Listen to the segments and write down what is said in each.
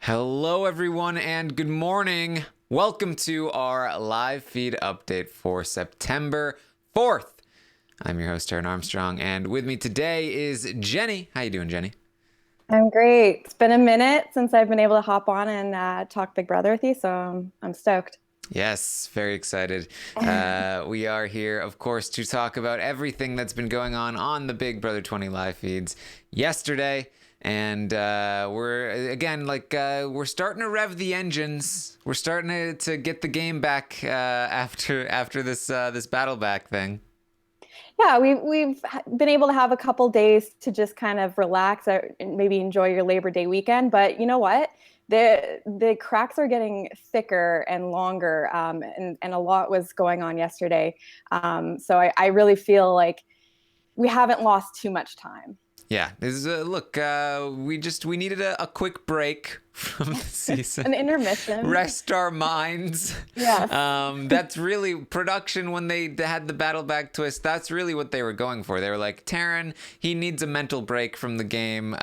Hello, everyone, and good morning. Welcome to our live feed update for September 4th. I'm your host, Taran Armstrong, and with me today is Jenny. How you doing, Jenny? I'm great. It's been a minute since I've been able to hop on and talk Big Brother with you, so I'm stoked. Yes, very excited. We are here, of course, to talk about everything that's been going on the Big Brother 20 live feeds yesterday. And we're starting to rev the engines. We're starting to get the game back after this battle back thing. Yeah, we've been able to have a couple days to just kind of relax and maybe enjoy your Labor Day weekend. But you know what? The cracks are getting thicker and longer, and a lot was going on yesterday. So I really feel like we haven't lost too much time. Yeah, this is we needed a quick break from the season. An intermission. Rest our minds. Yes. That's really production when they had the battle back twist. That's really what they were going for. They were like, Taran, he needs a mental break from the game.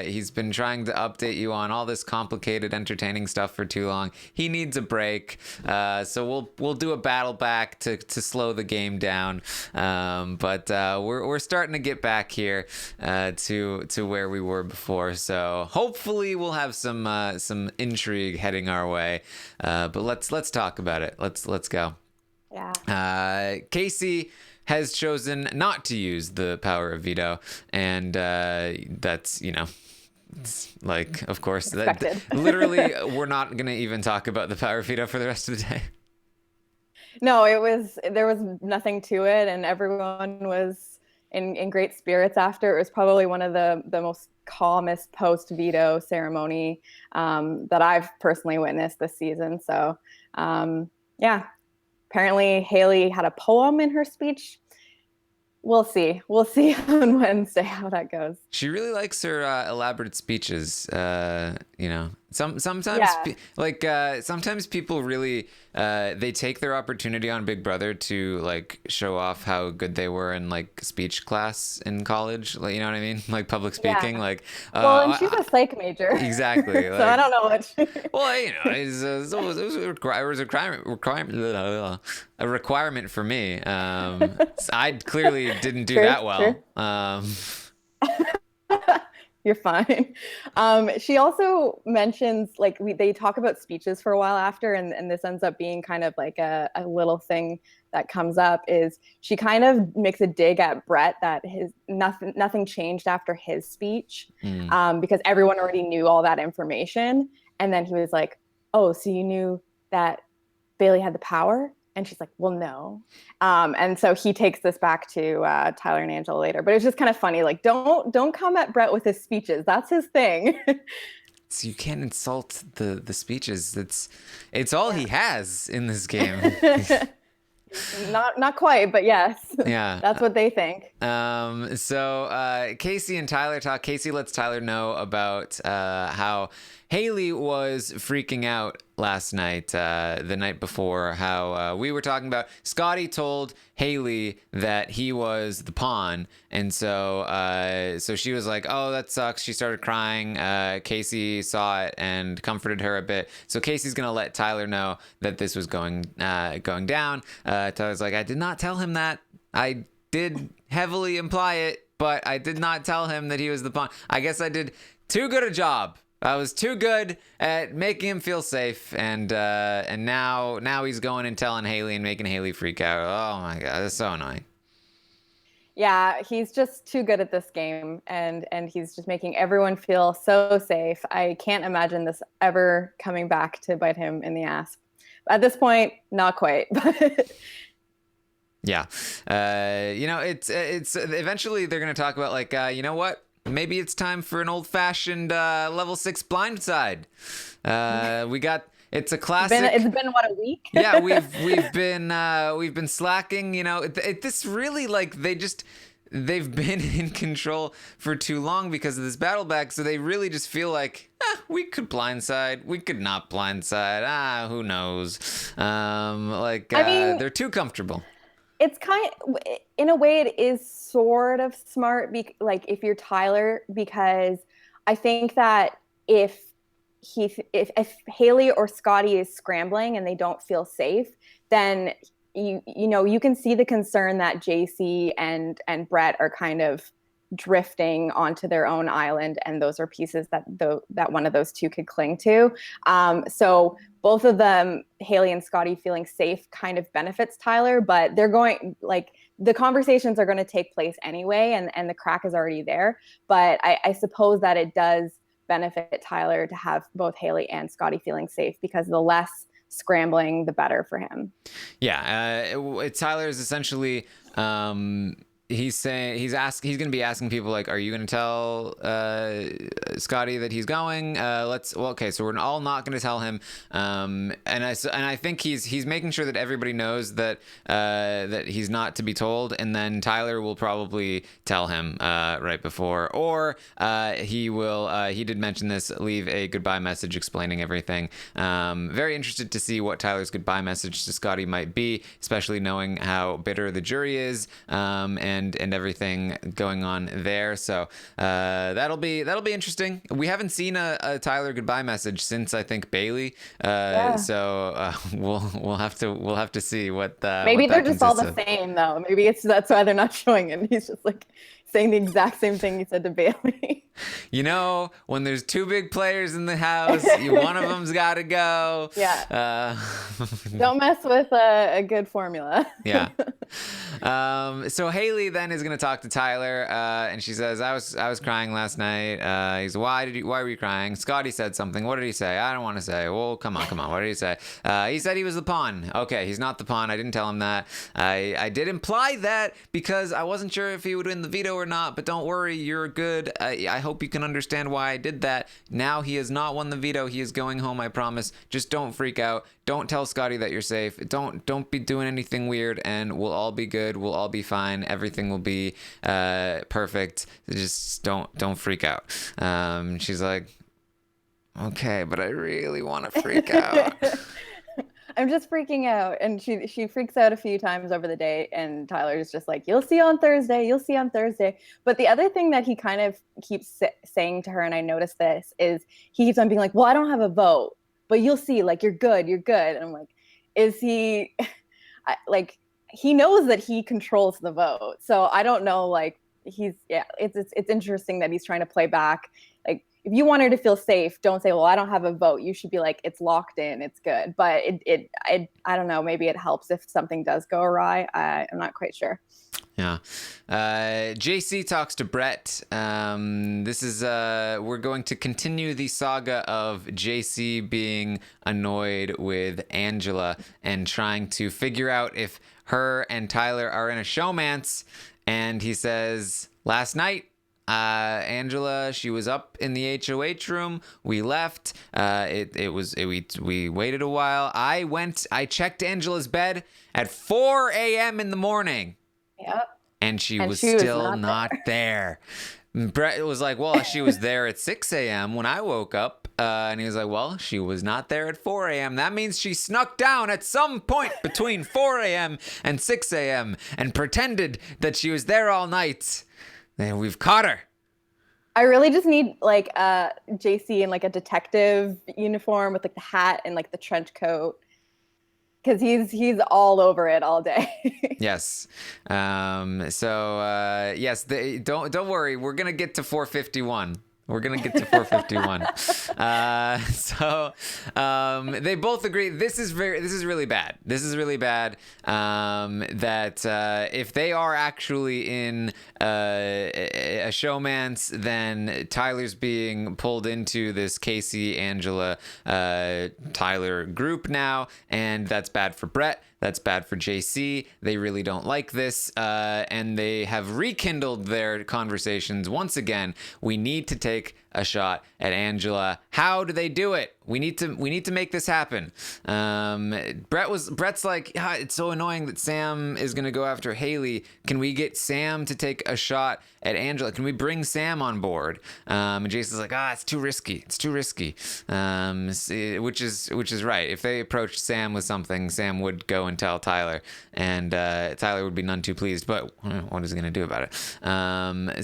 He's been trying to update you on all this complicated, entertaining stuff for too long. He needs a break. So we'll do a battle back to slow the game down. But we're starting to get back here to where we were before. So hopefully we'll have some intrigue heading our way. But let's talk about it. Let's go. Yeah. Kaycee has chosen not to use the power of veto, and that's it's like, of course, literally we're not gonna even talk about the power of veto for the rest of the day. No, there was nothing to it, and everyone was in great spirits after. It was probably one of the most calmest post veto ceremony that I've personally witnessed this season. So yeah, apparently Haleigh had a poem in her speech. We'll see. We'll see on Wednesday how that goes. She really likes her elaborate speeches. Sometimes Yeah. sometimes people really they take their opportunity on Big Brother to like show off how good they were in like speech class in college. Like, you know what I mean? Like public speaking. Yeah. Like Well, and she's a psych major. exactly. So I Like, don't know what she... well, it was a requirement for me. I clearly didn't do True, that well. true. You're fine. She also mentions like they talk about speeches for a while after, and this ends up being kind of like a little thing that comes up is she kind of makes a dig at Brett that his nothing changed after his speech, Mm. because everyone already knew all that information. And then he was like, "Oh, so you knew that Bayleigh had the power?" And she's like, "Well, no." And so he takes this back to Tyler and Angela later. But it's just kind of funny. Like, don't come at Brett with his speeches. That's his thing. So you can't insult the speeches. It's all he has in this game. Not quite, but yes. Yeah. That's what they think. So Kaycee and Tyler talk. Kaycee lets Tyler know about how Haleigh was freaking out last night, the night before. How we were talking about Scottie told Haleigh that he was the pawn, and so she was like, "Oh, that sucks." She started crying. Kaycee saw it and comforted her a bit. So Kaycee's gonna let Tyler know that this was going down. Tyler's like, "I did not tell him that. I did heavily imply it, but I did not tell him that he was the pawn. I guess I did too good a job. I was too good at making him feel safe, and now he's going and telling Haleigh and making Haleigh freak out. Oh my god, that's so annoying." Yeah, he's just too good at this game, and he's just making everyone feel so safe. I can't imagine this ever coming back to bite him in the ass. At this point, not quite. Yeah, it's eventually they're gonna talk about like you know what? Maybe it's time for an old-fashioned level 6 blindside. We got it's a classic. It's been what, a week? Yeah, we've been slacking. This really like they've been in control for too long because of this battle back. So they really just feel like we could blindside, we could not blindside. Who knows? I mean, they're too comfortable. it's kind of, in a way, it is sort of smart, like if you're Tyler, because I think that if if Haleigh or Scottie is scrambling and they don't feel safe, then you can see the concern that JC and Brett are kind of drifting onto their own island, and those are pieces that one of those two could cling to. So both of them, Haleigh and Scottie, feeling safe kind of benefits Tyler, but they're going, like, the conversations are going to take place anyway, and the crack is already there. But I suppose that it does benefit Tyler to have both Haleigh and Scottie feeling safe, because the less scrambling, the better for him. Yeah, Tyler is essentially he's saying he's going to be asking people like, are you going to tell Scottie that he's going? Okay, so we're all not going to tell him. And I think he's making sure that everybody knows that that he's not to be told, and then Tyler will probably tell him right before, or he did mention this, leave a goodbye message explaining everything. Very interested to see what Tyler's goodbye message to Scottie might be, especially knowing how bitter the jury is, and everything going on there. So that'll be interesting. We haven't seen a Tyler goodbye message since, I think, Bayleigh. So we'll have to see what maybe what they're just all the same though. Maybe that's why they're not showing it. He's just like saying the exact same thing he said to Bayleigh. You know, when there's two big players in the house, one of them's got to go. Yeah. Don't mess with a good formula. Yeah. So Haleigh then is going to talk to Tyler, and she says, I was crying last night. He's, why were you crying? Scottie said something. What did he say? I don't want to say. Well, come on. What did he say? He said he was the pawn. Okay, he's not the pawn. I didn't tell him that. I did imply that because I wasn't sure if he would win the veto or not, but don't worry, you're good. I hope you can understand why I did that. Now he has not won the veto. He is going home, I promise. Just don't freak out. Don't tell Scottie that you're safe. Don't be doing anything weird, and we'll all be good. We'll all be fine. Everything will be perfect. Just don't freak out. She's like, okay, but I really want to freak out. I'm just freaking out. And she freaks out a few times over the day, and Tyler's just like, you'll see on Thursday. But the other thing that he kind of keeps saying to her, and I noticed this, is he keeps on being like, well, I don't have a vote, but you'll see, like, you're good. And I'm like, is he like, he knows that he controls the vote. So I don't know, like, it's interesting that he's trying to play back. Like, if you want her to feel safe, don't say, well, I don't have a vote. You should be like, it's locked in, it's good. But I don't know, maybe it helps if something does go awry. I'm not quite sure. Yeah. JC talks to Brett. This is, we're going to continue the saga of JC being annoyed with Angela and trying to figure out if her and Tyler are in a showmance. And he says, last night, Angela, she was up in the HOH room. We left. We waited a while. I checked Angela's bed at 4 a.m. in the morning. Yep. And she was still not there. Brett was like, well, she was there at 6 a.m. when I woke up. And he was like, well, she was not there at 4 a.m. That means she snuck down at some point between 4 a.m. and 6 a.m. and pretended that she was there all night. And we've caught her. I really just need, like, JC in, like, a detective uniform with, like, the hat and, like, the trench coat. Because he's all over it all day. Yes. Yes. Don't worry. We're gonna get to 451. We're going to get to 451. They both agree this is really bad. This is really bad. That if they are actually in a showmance, then Tyler's being pulled into this Kaycee, Angela, Tyler group now, and that's bad for Brett. That's bad for JC. They really don't like this, and they have rekindled their conversations once again. We need to take a shot at Angela. How do they do it? We need to make this happen. Brett's like, it's so annoying that Sam is gonna go after Haleigh. Can we get Sam to take a shot at Angela? Can we bring Sam on board? And Jason's like, it's too risky. It's too risky. Which is right. If they approached Sam with something, Sam would go and tell Tyler, and Tyler would be none too pleased. But what is he gonna do about it?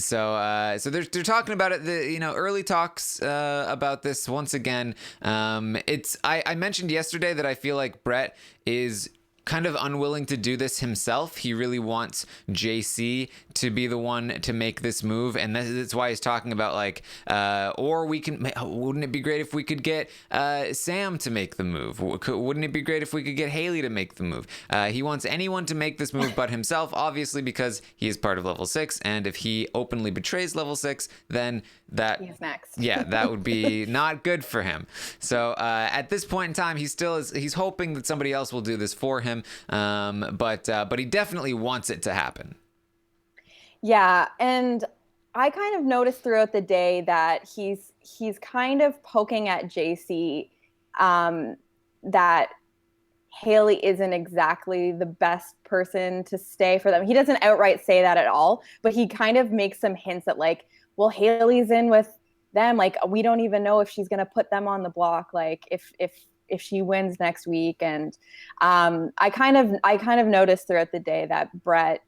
So they're talking about it. Earlier Haleigh talks about this once again. I mentioned yesterday that I feel like Brett is kind of unwilling to do this himself. He really wants JC to be the one to make this move, and that's why he's talking about like, or we can. Wouldn't it be great if we could get Sam to make the move? Wouldn't it be great if we could get Haleigh to make the move? He wants anyone to make this move but himself, obviously, because he is part of Level 6, and if he openly betrays Level 6, then he's next. Yeah, that would be not good for him. So at this point in time, he's hoping that somebody else will do this for him. But he definitely wants it to happen. Yeah, and I kind of noticed throughout the day that he's kind of poking at JC that Haleigh isn't exactly the best person to stay for them. He doesn't outright say that at all, but he kind of makes some hints that like, well, Haleigh's in with them. Like, we don't even know if she's going to put them on the block. Like if she wins next week. And I kind of noticed throughout the day that Brett,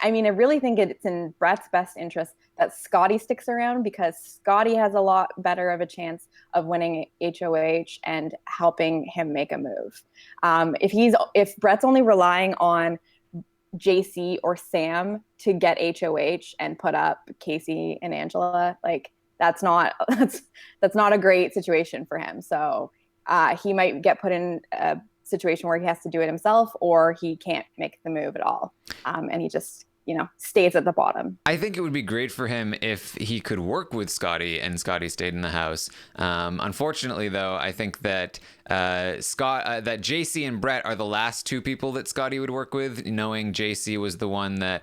I mean, I really think it's in Brett's best interest that Scottie sticks around, because Scottie has a lot better of a chance of winning HOH and helping him make a move. If Brett's only relying on JC or Sam to get HOH and put up Kaycee and Angela, like that's not a great situation for him. So he might get put in a situation where he has to do it himself, or he can't make the move at all, and he just stays at the bottom. I think it would be great for him if he could work with Scottie and Scottie stayed in the house. Unfortunately, though, I think that that JC and Brett are the last two people that Scottie would work with, knowing JC was the one that,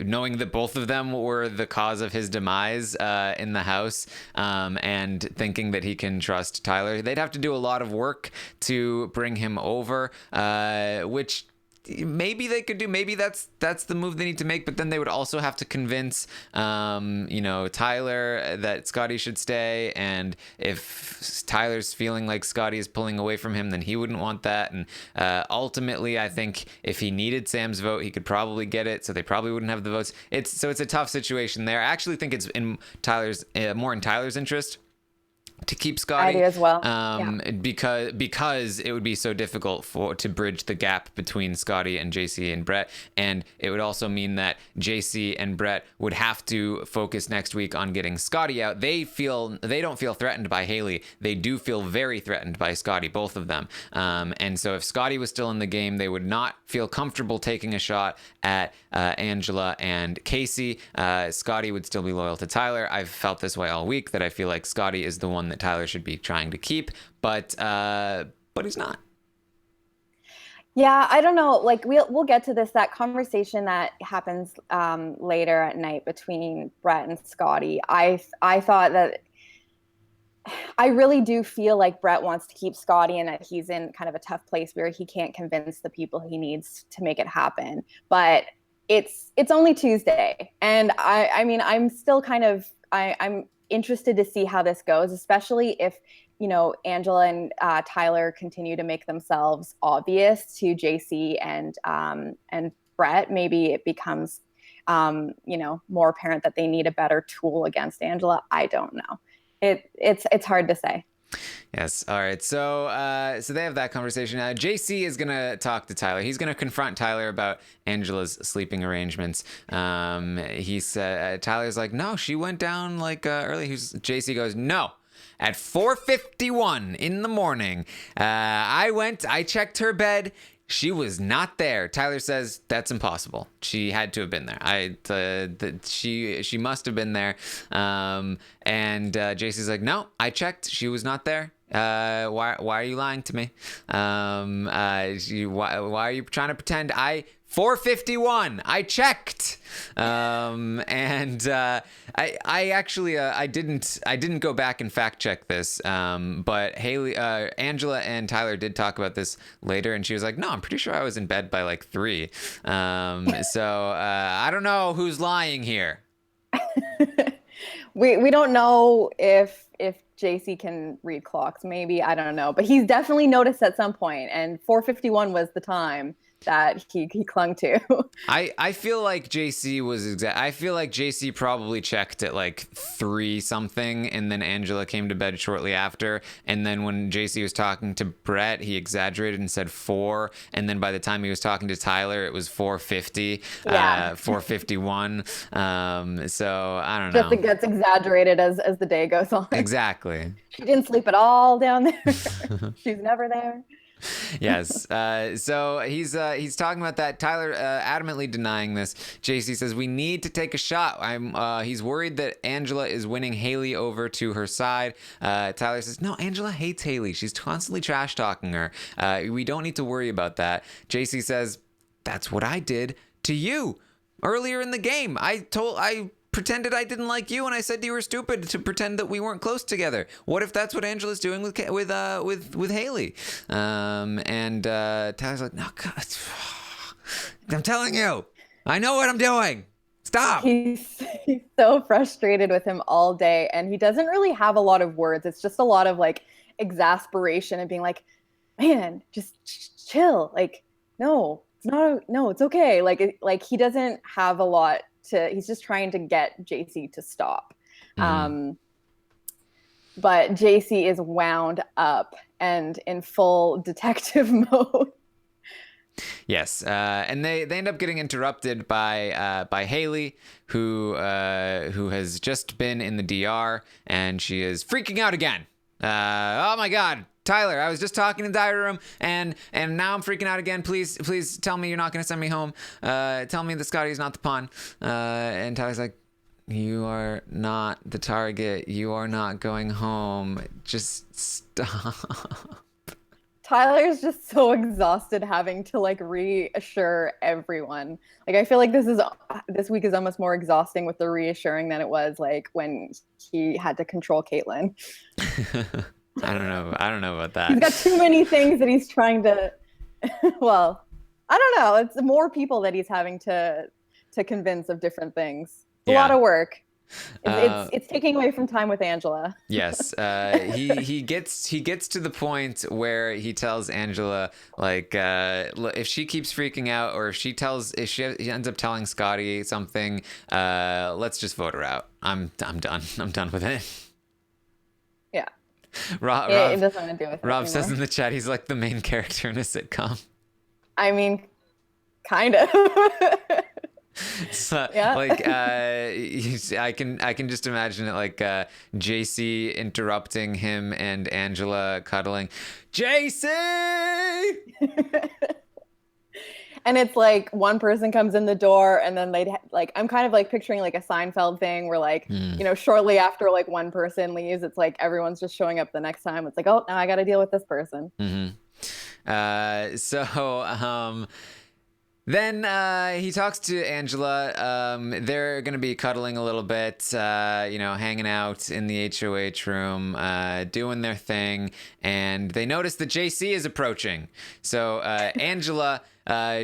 knowing that both of them were the cause of his demise in the house, and thinking that he can trust Tyler. They'd have to do a lot of work to bring him over, which maybe they could do. Maybe that's the move they need to make, but then they would also have to convince Tyler that Scottie should stay, and if Tyler's feeling like Scottie is pulling away from him, then he wouldn't want that. And ultimately, I think if he needed Sam's vote, he could probably get it, so they probably wouldn't have the votes. It's a tough situation there. I actually think it's in more in Tyler's interest to keep Scottie. I do as well. Because it would be so difficult to bridge the gap between Scottie and JC and Brett, and it would also mean that JC and Brett would have to focus next week on getting Scottie out. They don't feel threatened by Haleigh. They do feel very threatened by Scottie, both of them. And so if Scottie was still in the game, they would not feel comfortable taking a shot at Angela and Kaycee. Scottie would still be loyal to Tyler. I've felt this way all week, that I feel like Scottie is the one that Tyler should be trying to keep, but he's not. Yeah, I don't know. Like we'll get to this. That conversation that happens later at night between Brett and Scottie. I thought that I really do feel like Brett wants to keep Scottie, and that he's in kind of a tough place where he can't convince the people he needs to make it happen. But it's only Tuesday, and I mean I'm still kind of I'm interested to see how this goes, especially if Angela and Tyler continue to make themselves obvious to JC and Brett. Maybe it becomes more apparent that they need a better tool against Angela. I don't know. It's hard to say. Yes. All right. So they have that conversation. JC is going to talk to Tyler. He's going to confront Tyler about Angela's sleeping arrangements. He said, Tyler's like, no, she went down like early. JC goes, no. At 4:51 in the morning, I checked her bed. She was not there. Tyler says that's impossible. She had to have been there. She must have been there. And JC's like, no, I checked. She was not there. Why are you lying to me? Why are you trying to pretend? 4:51. I checked. I actually I didn't go back and fact check this. But Angela and Tyler did talk about this later, and she was like, "No, I'm pretty sure I was in bed by like 3." So I don't know who's lying here. We don't know if JC can read clocks. Maybe, I don't know, but he's definitely noticed at some point, and 4:51 was the time. that he clung to. I feel like I feel like JC probably checked at like 3 something, and then Angela came to bed shortly after. And then when JC was talking to Brett, he exaggerated and said 4. And then by the time he was talking to Tyler, it was 4:50, 4:51. So I don't know. Just it gets exaggerated as the day goes on. Exactly. She didn't sleep at all down there. She's never there. Yes. So he's talking about that. Tyler adamantly denying this. JC says we need to take a shot. He's worried that Angela is winning Haleigh over to her side. Tyler says no, Angela hates Haleigh. She's constantly trash talking her. We don't need to worry about that. JC says that's what I did to you earlier in the game. I pretended I didn't like you, and I said you were stupid to pretend that we weren't close together. What if that's what Angela's doing with Haleigh? And Tyler's like, no, God, I'm telling you, I know what I'm doing. Stop. He's so frustrated with him all day, and he doesn't really have a lot of words. It's just a lot of like exasperation and being like, man, just chill. Like, no, it's okay. Like he doesn't have a lot. He's just trying to get JC to stop. Mm-hmm. But JC is wound up and in full detective mode. Yes, and they end up getting interrupted by Haleigh, who has just been in the DR, and she is freaking out again. Oh my God, Tyler, I was just talking in the diary room, and now I'm freaking out again. Please tell me you're not going to send me home. Tell me that Scottie's not the pawn. And Tyler's like, you are not the target. You are not going home. Just stop. Tyler's just so exhausted having to like reassure everyone. Like I feel like this week is almost more exhausting with the reassuring than it was like when he had to control Kaitlyn. I don't know about that. He's got too many things that he's trying to well, I don't know. It's more people that he's having to convince of different things. It's a lot of work. It's taking away from time with Angela. Yes. He gets to the point where he tells Angela like if she keeps freaking out, or if she ends up telling Scottie something, let's just vote her out. I'm done. I'm done with it. Yeah. Rob it doesn't want to do with it Rob anymore. says in the chat he's like the main character in a sitcom. I mean, kind of. So, like I can just imagine it like JC interrupting him and Angela cuddling. JC. And it's like one person comes in the door, and then they'd like, I'm kind of like picturing like a Seinfeld thing where like, you know, shortly after like one person leaves, it's like everyone's just showing up the next time. It's like, oh, now I got to deal with this person. Mm-hmm. Then he talks to Angela. They're going to be cuddling a little bit, hanging out in the HOH room, doing their thing. And they notice that JC is approaching. So Angela,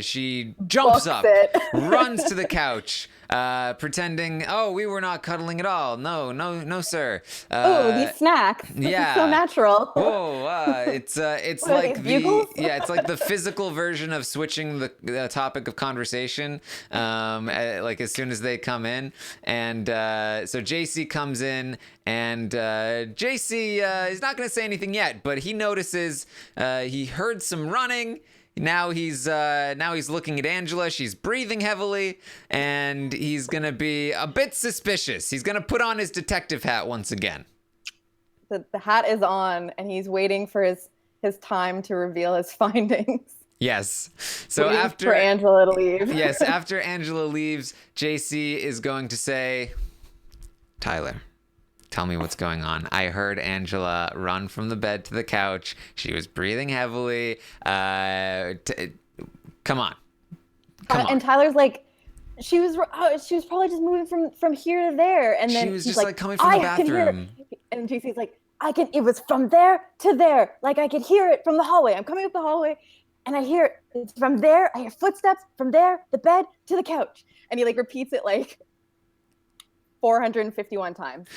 she jumps up, runs to the couch, pretending, oh, we were not cuddling at all. No, sir. Oh, these snacks. Yeah. So natural. Whoa, it's like it's like the physical version of switching the topic of conversation, like as soon as they come in. And so JC comes in, and JC is not going to say anything yet, but he notices he heard some running. Now he's looking at Angela. She's breathing heavily, and he's gonna be a bit suspicious. He's gonna put on his detective hat once again. The hat is on, and he's waiting for his time to reveal his findings. Yes. So after Angela to leave. Yes, after Angela leaves, JC is going to say, Tyler, tell me what's going on. I heard Angela run from the bed to the couch. She was breathing heavily. Come on. And Tyler's like, she was probably just moving from here to there. And then she was he's just like coming from the bathroom. And JC's like, it was from there to there. Like I could hear it from the hallway. I'm coming up the hallway, and I hear it's from there. I hear footsteps from there, the bed to the couch. And he like repeats it like 451 times.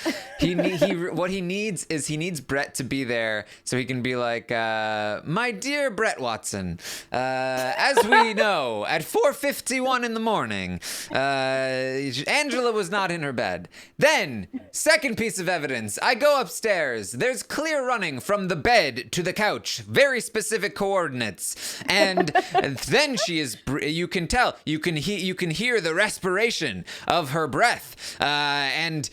What he needs is Brett to be there so he can be like, my dear Brett Watson, as we know, at 4:51 in the morning, Angela was not in her bed. Then, second piece of evidence, I go upstairs. There's clear running from the bed to the couch, very specific coordinates, and then she is. You can tell. You can hear the respiration of her breath. And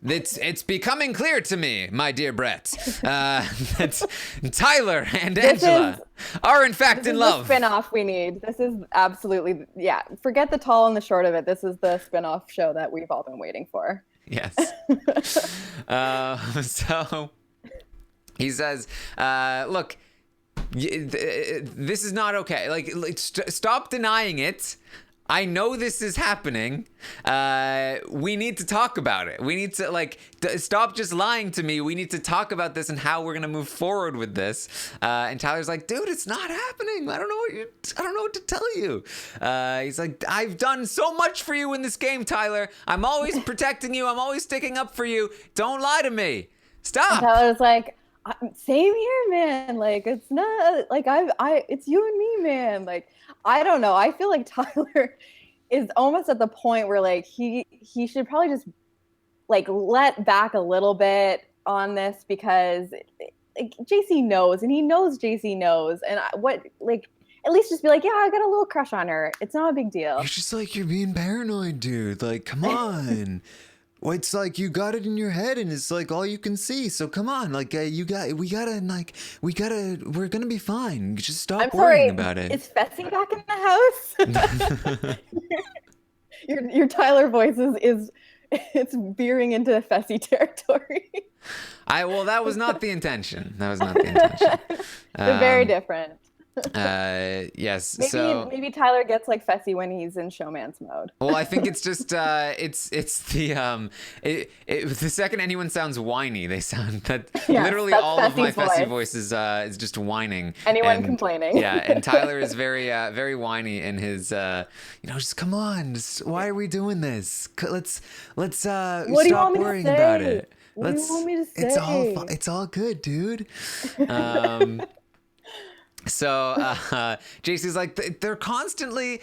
it's becoming clear to me, my dear Brett, that Tyler and Angela are in fact in love. This is the spinoff we need. This is absolutely, yeah. Forget the tall and the short of it. This is the spinoff show that we've all been waiting for. Yes. So he says, look, this is not okay. Like stop denying it. I know this is happening. We need to talk about it. We need to stop just lying to me. We need to talk about this and how we're gonna move forward with this. And Tyler's like, dude, it's not happening. I don't know what to tell you. He's like, I've done so much for you in this game, Tyler. I'm always protecting you. I'm always sticking up for you. Don't lie to me. Stop. And Tyler's like, same here, man. Like, it's not like it's you and me, man. Like, I don't know. I feel like Tyler is almost at the point where like he should probably just like let back a little bit on this, because like JC knows, and he knows JC knows, and at least just be like, yeah, I got a little crush on her. It's not a big deal. It's just like, you're being paranoid, dude. Like, come on. Well, it's like you got it in your head, and it's like all you can see. So come on, like we're gonna be fine. Just stop worrying about it. Is Fessy back in the house? your Tyler voice is it's veering into Fessy territory. Well, that was not the intention. They're very different. Yes. Maybe Tyler gets like Fessy when he's in showman's mode. Well, I think it's just it's the the second anyone sounds whiny, they sound that literally all of my Fessy voice is just whining. Anyone complaining. Yeah, and Tyler is very very whiny in his just come on, why are we doing this? Let's stop worrying about it. What do you want me to say? It's all good, dude. So JC's like, they're constantly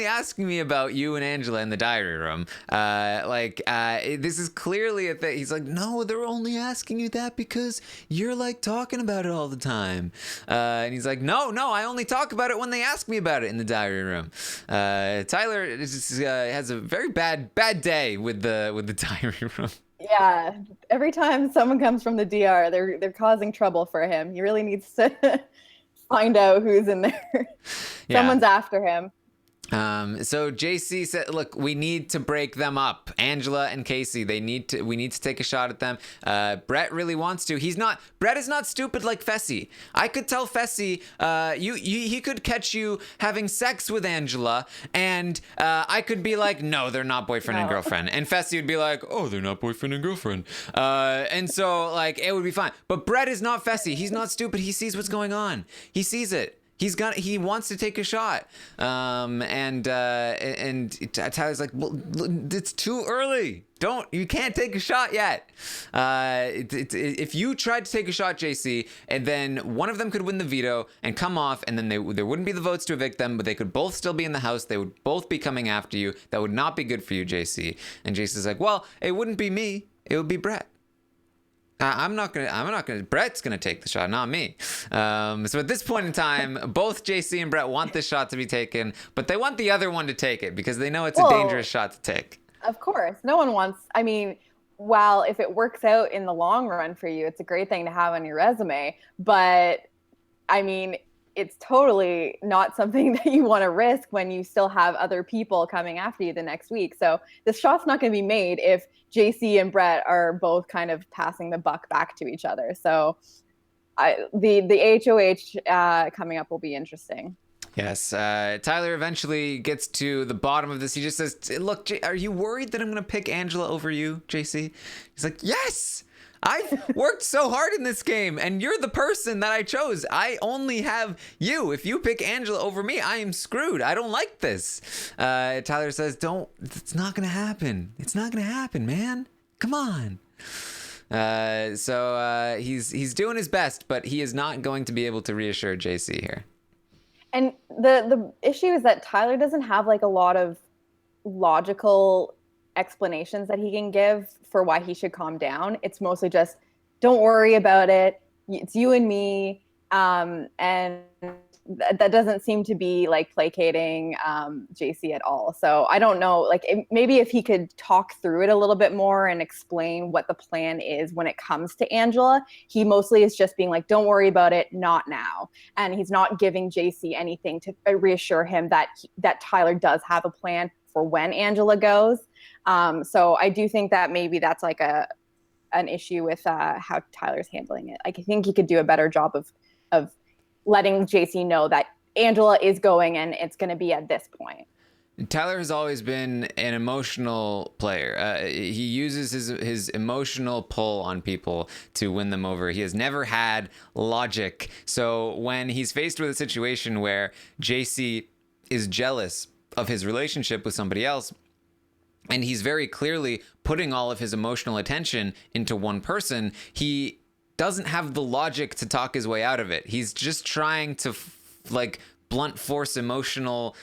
asking me about you and Angela in the diary room. This is clearly a thing. He's like, no, they're only asking you that because you're like talking about it all the time. And he's like, no, I only talk about it when they ask me about it in the diary room. Tyler has a very bad day with the diary room. Yeah, every time someone comes from the DR, they're causing trouble for him. He really needs to find out who's in there. Someone's after him. So JC said, look, we need to break them up. Angela and Kaycee, we need to take a shot at them. Brett really wants to. Brett is not stupid like Fessy. I could tell Fessy, he could catch you having sex with Angela, and I could be like, no, they're not boyfriend and girlfriend. And Fessy would be like, oh, they're not boyfriend and girlfriend. And so like, it would be fine. But Brett is not Fessy. He's not stupid. He sees what's going on. He sees it. He wants to take a shot. And Tyler's like, well, it's too early. You can't take a shot yet. If you tried to take a shot, JC, and then one of them could win the veto and come off, and then there wouldn't be the votes to evict them, but they could both still be in the house. They would both be coming after you. That would not be good for you, JC. And JC's like, well, it wouldn't be me. It would be Brett. I'm not gonna. Brett's gonna take the shot, not me. So at this point in time, both JC and Brett want this shot to be taken, but they want the other one to take it because they know it's a dangerous shot to take. Of course, no one wants. I mean, while if it works out in the long run for you, it's a great thing to have on your resume. But I mean, it's totally not something that you want to risk when you still have other people coming after you the next week. So this shot's not going to be made if JC and Brett are both kind of passing the buck back to each other. So the HOH coming up will be interesting. Yes. Tyler eventually gets to the bottom of this. He just says, look, are you worried that I'm going to pick Angela over you, JC? He's like, yes. I've worked so hard in this game, and you're the person that I chose. I only have you. If you pick Angela over me, I am screwed. I don't like this. Tyler says, it's not going to happen. It's not going to happen, man. Come on. So he's doing his best, but he is not going to be able to reassure JC here. And the issue is that Tyler doesn't have like a lot of logical explanations that he can give for why he should calm down. It's mostly just, don't worry about it. It's you and me. And that doesn't seem to be like placating JC at all. So I don't know, like maybe if he could talk through it a little bit more and explain what the plan is when it comes to Angela. He mostly is just being like, don't worry about it, not now. And he's not giving JC anything to reassure him that Tyler does have a plan for when Angela goes. So I do think that maybe that's like an issue with how Tyler's handling it. I think he could do a better job of letting JC know that Angela is going and it's going to be at this point. Tyler has always been an emotional player. He uses his emotional pull on people to win them over. He has never had logic. So when he's faced with a situation where JC is jealous of his relationship with somebody else, and he's very clearly putting all of his emotional attention into one person, he doesn't have the logic to talk his way out of it. He's just trying to blunt force emotional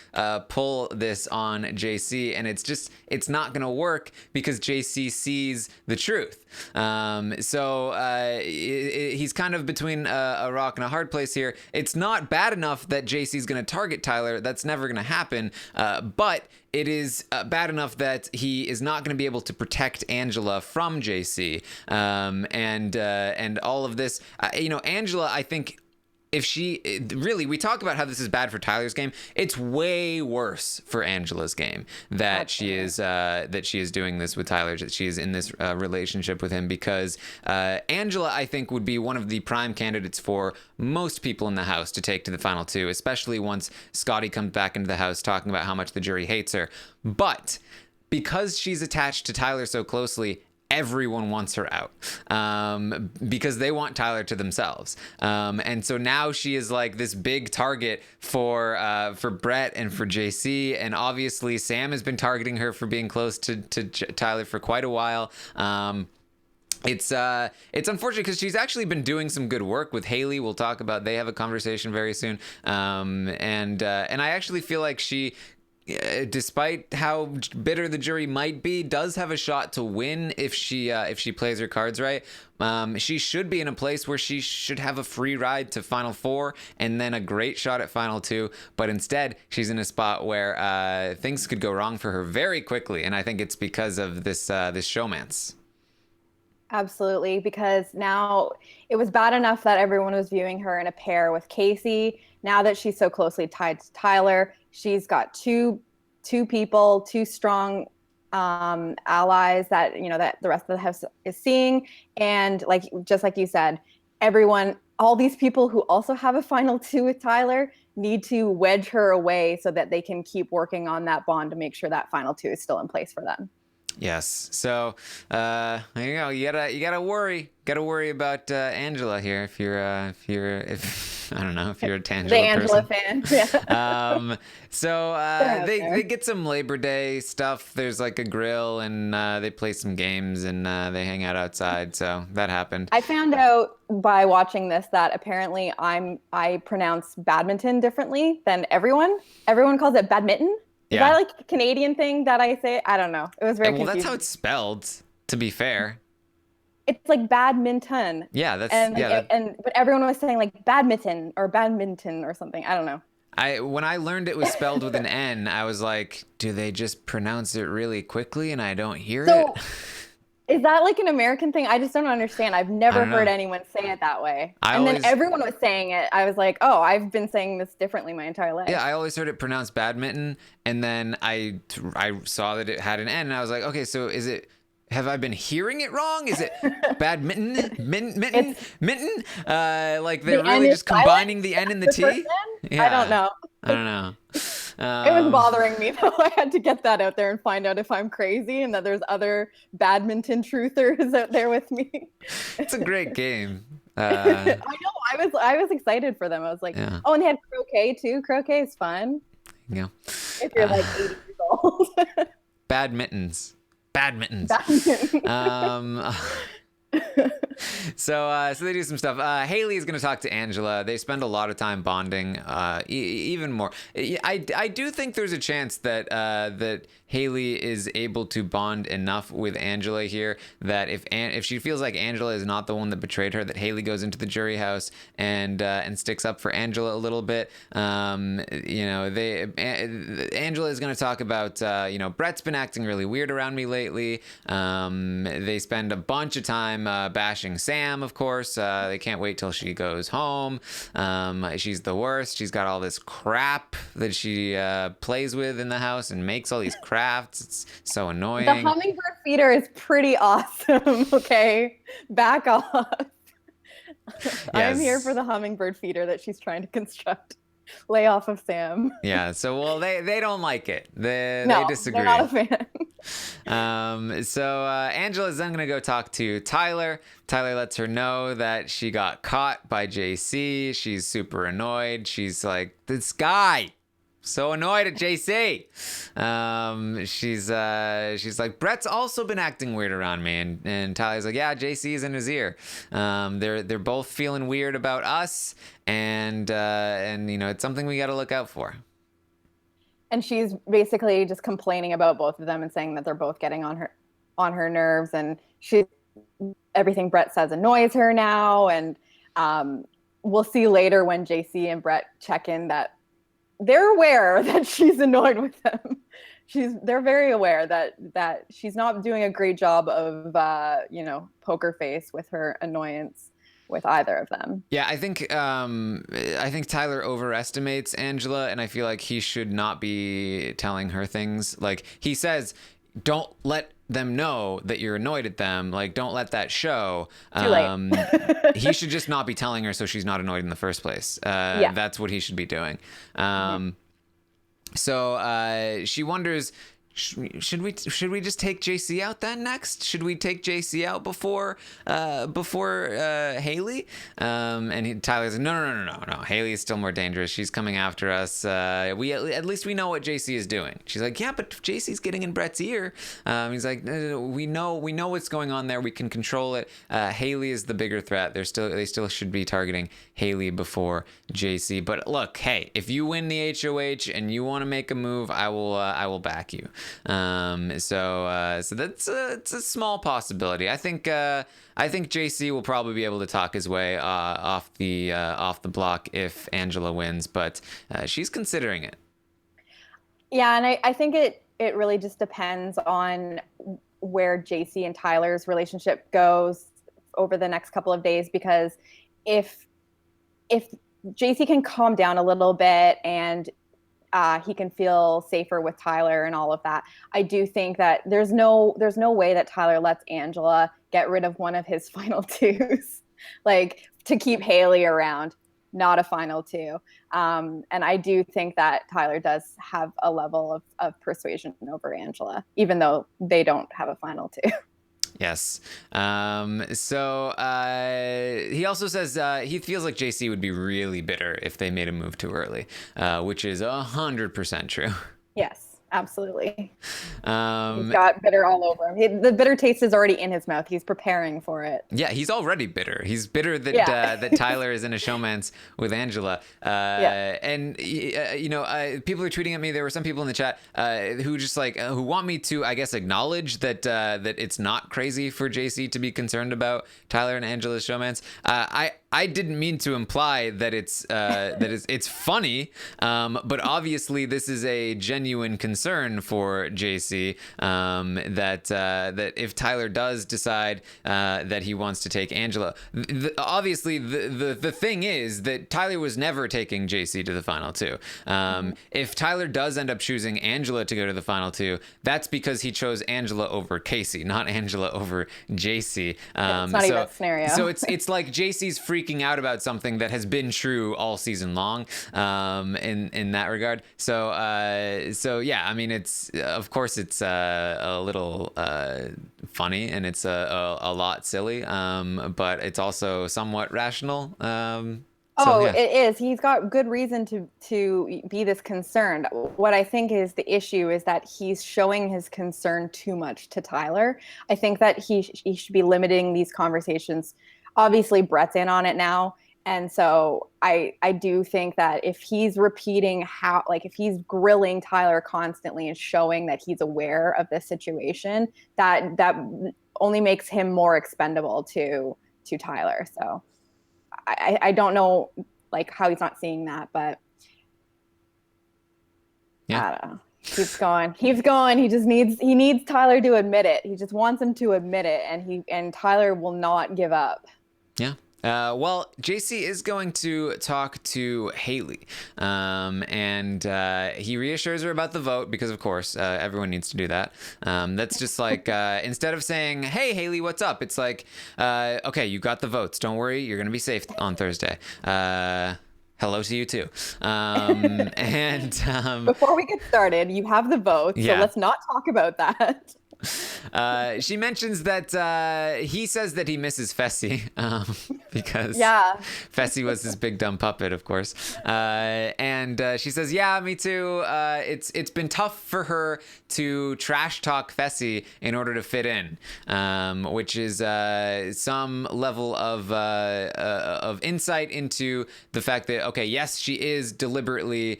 pull this on JC, and it's not gonna work because JC sees the truth. So he's kind of between a rock and a hard place here. It's not bad enough that JC's gonna target Tyler. That's never gonna happen. But it is bad enough that he is not going to be able to protect Angela from JC, and all of this. Angela, I think, if she really, we talk about how this is bad for Tyler's game. It's way worse for Angela's game that she is doing this with Tyler, that she is in this relationship with him, because Angela, I think, would be one of the prime candidates for most people in the house to take to the final two, especially once Scottie comes back into the house talking about how much the jury hates her. But because she's attached to Tyler so closely, everyone wants her out because they want Tyler to themselves. And so now she is like this big target for Brett and for JC. And obviously Sam has been targeting her for being close to Tyler for quite a while. It's unfortunate because she's actually been doing some good work with Haleigh. We'll talk about, they have a conversation very soon. And I actually feel like she, despite how bitter the jury might be, does have a shot to win if she plays her cards right. She should be in a place where she should have a free ride to Final Four and then a great shot at Final Two. But instead, she's in a spot where things could go wrong for her very quickly, and I think it's because of this showmance. Absolutely, because now it was bad enough that everyone was viewing her in a pair with Kaycee. Now that she's so closely tied to Tyler, she's got two people, two strong allies that that the rest of the house is seeing. And just like you said, everyone, all these people who also have a final two with Tyler, need to wedge her away so that they can keep working on that bond to make sure that final two is still in place for them. Yes. So, there you go. You gotta worry. Gotta worry about Angela here. If you're I don't know, if you're a Tangela the Angela person. fan. Yeah. So they get some Labor Day stuff. There's like a grill, and they play some games, and they hang out outside. So that happened. I found out by watching this that apparently I pronounce badminton differently than everyone. Everyone calls it badminton. Is that like a Canadian thing that I say? I don't know. It was very confusing. Well, that's how it's spelled, to be fair. It's like badminton. Yeah, that's but everyone was saying like badminton or something. I don't know. When I learned it was spelled with an N, I was like, do they just pronounce it really quickly and I don't hear it? Is that like an American thing? I just don't understand. I've never heard anyone say it that way. Then everyone was saying it. I was like, oh, I've been saying this differently my entire life. Yeah, I always heard it pronounced badminton, and then I saw that it had an N, and I was like, okay, so have I been hearing it wrong? Is it badminton? Mitten? Like they're really just combining the N and the T? Yeah. I don't know. It was bothering me, though. I had to get that out there and find out if I'm crazy and that there's other badminton truthers out there with me. It's a great game. I know. I was excited for them. I was like, oh, and they had croquet too. Croquet is fun. Yeah. If you're like 80 years old. Badmintons. So they do some stuff. Haleigh is going to talk to Angela. They spend a lot of time bonding, even more. I do think there's a chance that that Haleigh is able to bond enough with Angela here that if she feels like Angela is not the one that betrayed her, that Haleigh goes into the jury house and sticks up for Angela a little bit. Angela is going to talk about Brett's been acting really weird around me lately. They spend a bunch of time bashing Sam, of course. They can't wait till she goes home. She's the worst. She's got all this crap that she plays with in the house and makes all these crafts. It's so annoying. The hummingbird feeder is pretty awesome. Okay, back off. Yes. I'm here for the hummingbird feeder that she's trying to construct. Lay off of Sam. Yeah, so they don't like it. They disagree. They're not a fan. So Angela's then gonna go talk to Tyler. Tyler lets her know that she got caught by JC. She's super annoyed. She's like, this guy. So annoyed at JC. She's like, Brett's also been acting weird around me, and Tyler's like, yeah, JC's in his ear. They're both feeling weird about us, and it's something we got to look out for. And she's basically just complaining about both of them and saying that they're both getting on her nerves, and everything Brett says annoys her now. And we'll see later when JC and Brett check in that they're aware that she's annoyed with them. They're very aware that she's not doing a great job of poker face with her annoyance with either of them. Yeah, I think Tyler overestimates Angela, and I feel like he should not be telling her things. Like, he says, don't let them know that you're annoyed at them. Like, don't let that show. Too late. He should just not be telling her so she's not annoyed in the first place. That's what he should be doing. So she wonders, should we just take JC out then next? Should we take JC out before Haleigh? And Tyler's like, no. Haleigh is still more dangerous. She's coming after us. At least we know what JC is doing. She's like, yeah, but JC's getting in Brett's ear. He's like, no, we know what's going on there. We can control it. Haleigh is the bigger threat. They still should be targeting Haleigh before JC. But look, hey, if you win the HOH and you want to make a move, I will back you. So that's it's a small possibility. I think JC will probably be able to talk his way off the block if Angela wins, but she's considering it. Yeah, and I think it really just depends on where JC and Tyler's relationship goes over the next couple of days, because if JC can calm down a little bit and he can feel safer with Tyler and all of that, I do think that there's no way that Tyler lets Angela get rid of one of his final twos, like to keep Haleigh around, not a final two. And I do think that Tyler does have a level of persuasion over Angela, even though they don't have a final two. Yes. So he also says he feels like JC would be really bitter if they made a move too early, which is 100% true. Yes. Absolutely. He's got bitter all over him. The bitter taste is already in his mouth. He's preparing for it. Yeah, he's already bitter. He's bitter that that Tyler is in a showmance with Angela. And people are tweeting at me. There were some people in the chat who just who want me to, I guess, acknowledge that it's not crazy for JC to be concerned about Tyler and Angela's showmance. I didn't mean to imply that it's funny, but obviously this is a genuine concern for JC, that if Tyler does decide that he wants to take Angela, obviously the thing is that Tyler was never taking JC to the final two. If Tyler does end up choosing Angela to go to the final two, that's because he chose Angela over Kaycee, not Angela over JC. It's not even a scenario. So it's like JC's free freaking out about something that has been true all season long, in that regard. So yeah, I mean, it's of course it's a little funny, and it's a lot silly, but it's also somewhat rational. Yeah. It is. He's got good reason to be this concerned. What I think is the issue is that he's showing his concern too much to Tyler. I think that he should be limiting these conversations. Obviously, Brett's in on it now. And so I do think that if he's repeating if he's grilling Tyler constantly and showing that he's aware of this situation, that only makes him more expendable to Tyler. So I don't know like how he's not seeing that, but yeah. I don't know. Keeps going. He just needs Tyler to admit it. He just wants him to admit it, and Tyler will not give up. Yeah. Well, JC is going to talk to Haleigh, and he reassures her about the vote because, of course, everyone needs to do that. That's just like, instead of saying, hey, Haleigh, what's up? It's like, okay, you got the votes. Don't worry. You're going to be safe on Thursday. Hello to you, too. Before we get started, you have the votes, so let's not talk about that. She mentions that he says that he misses Fessy, because Fessy was his big dumb puppet, of course. And she says, yeah, me too. It's been tough for her to trash talk Fessy in order to fit in, which is some level of insight into the fact that, okay, yes, she is deliberately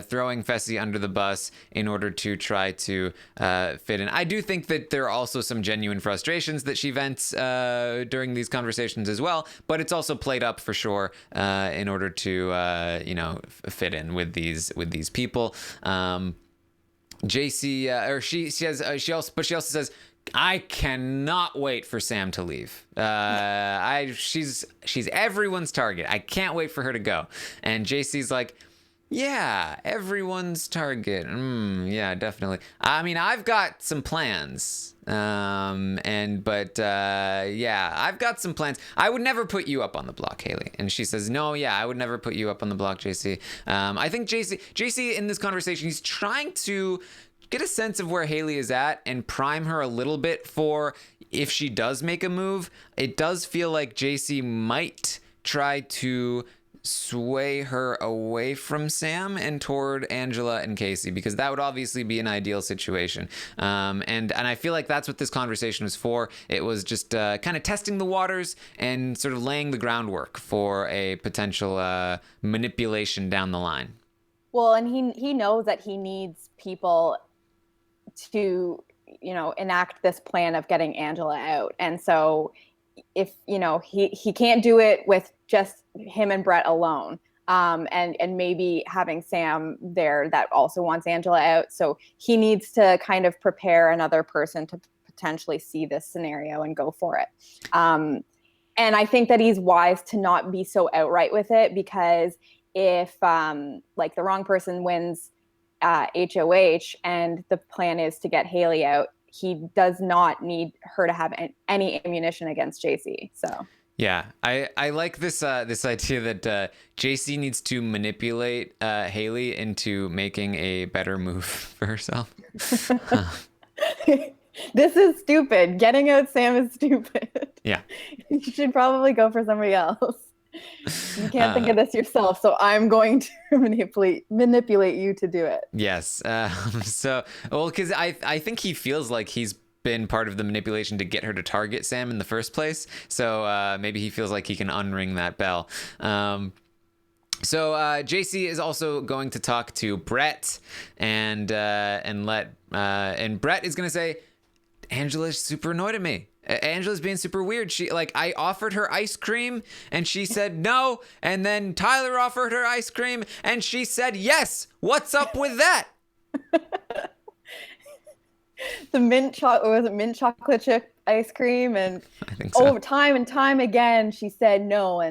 throwing Fessy under the bus in order to try to fit in. I do think that there are also some genuine frustrations that she vents during these conversations as well, but it's also played up for sure in order to fit in with these people. JC she also says, I cannot wait for Sam to leave. She's everyone's target. I can't wait for her to go. And JC's like, yeah, everyone's target. Yeah, definitely. I mean, I've got some plans. I've got some plans. I would never put you up on the block, Haleigh. And she says, no, yeah, I would never put you up on the block, JC. I think JC in this conversation, he's trying to get a sense of where Haleigh is at and prime her a little bit for if she does make a move. It does feel like JC might try to sway her away from Sam and toward Angela and Kaycee, because that would obviously be an ideal situation. And I feel like that's what this conversation was for. It was just kind of testing the waters and sort of laying the groundwork for a potential manipulation down the line. Well, and he knows that he needs people to, enact this plan of getting Angela out. And so if, he can't do it with just him and Brett alone. And maybe having Sam there that also wants Angela out. So he needs to kind of prepare another person to potentially see this scenario and go for it. And I think that he's wise to not be so outright with it, because if the wrong person wins HOH and the plan is to get Haleigh out, he does not need her to have any ammunition against JC. So yeah, I like this idea that JC needs to manipulate Haleigh into making a better move for herself. This is stupid. Getting out Sam is stupid. Yeah. You should probably go for somebody else. You can't think of this yourself, so I'm going to manipulate you to do it. Yes. Because I think he feels like he's been part of the manipulation to get her to target Sam in the first place. So maybe he feels like he can unring that bell. So JC is also going to talk to Brett and Brett is going to say, Angela's super annoyed at me. Angela's being super weird. I offered her ice cream and she said no. And then Tyler offered her ice cream and she said yes. What's up with that? The mint chocolate chip ice cream, and I think so. Time and time again she said no,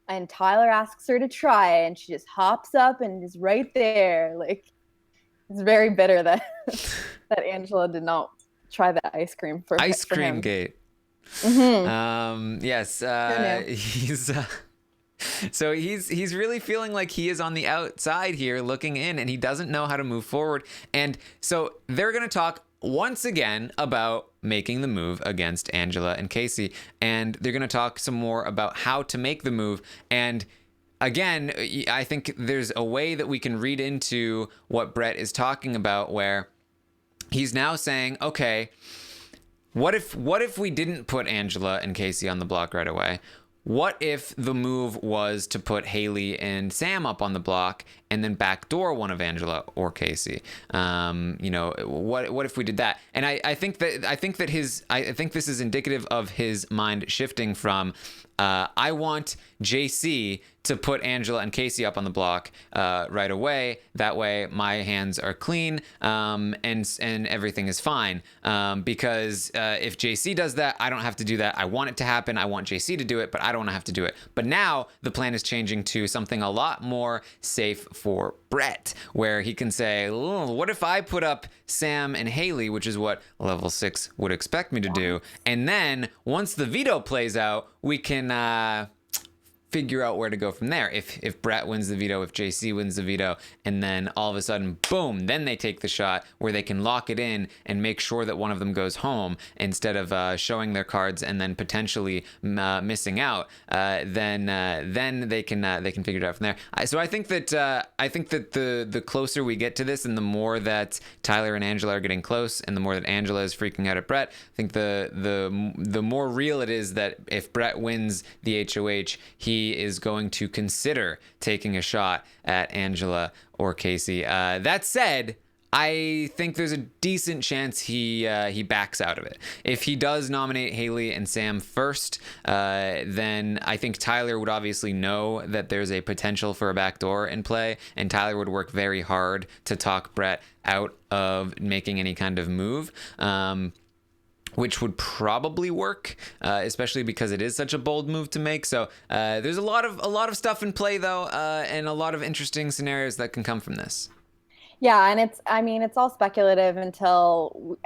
and Tyler asks her to try it and she just hops up and is right there. Like, it's very bitter that Angela did not try the ice cream for ice for cream him. Gate. Mm-hmm. Yes, So he's really feeling like he is on the outside here looking in, and he doesn't know how to move forward. And so they're going to talk once again about making the move against Angela and Kaycee, and they're going to talk some more about how to make the move. And again, I think there's a way that we can read into what Brett is talking about, where he's now saying, okay, what if we didn't put Angela and Kaycee on the block right away? What if the move was to put Haleigh and Sam up on the block and then backdoor one of Angela or Kaycee? What if we did that? And I think this is indicative of his mind shifting from I want JC to put Angela and Kaycee up on the block right away. That way my hands are clean and everything is fine. Because if JC does that, I don't have to do that. I want it to happen. I want JC to do it, but I don't want to have to do it. But now the plan is changing to something a lot more safe for Brett, where he can say, what if I put up Sam and Haleigh, which is what level 6 would expect me to do. And then once the veto plays out, we can figure out where to go from there. If Brett wins the veto, if JC wins the veto, and then all of a sudden, boom, then they take the shot where they can lock it in and make sure that one of them goes home instead of showing their cards and then potentially missing out. Then they can figure it out from there. So I think that the closer we get to this, and the more that Tyler and Angela are getting close, and the more that Angela is freaking out at Brett, I think the more real it is that if Brett wins the HOH, he is going to consider taking a shot at Angela or Kaycee. That said, I think there's a decent chance he backs out of it. If he does nominate Haleigh and Sam first, then I think Tyler would obviously know that there's a potential for a backdoor in play, and Tyler would work very hard to talk Brett out of making any kind of move. Which would probably work, especially because it is such a bold move to make. So there's a lot of stuff in play, though, and a lot of interesting scenarios that can come from this. Yeah, and it's all speculative until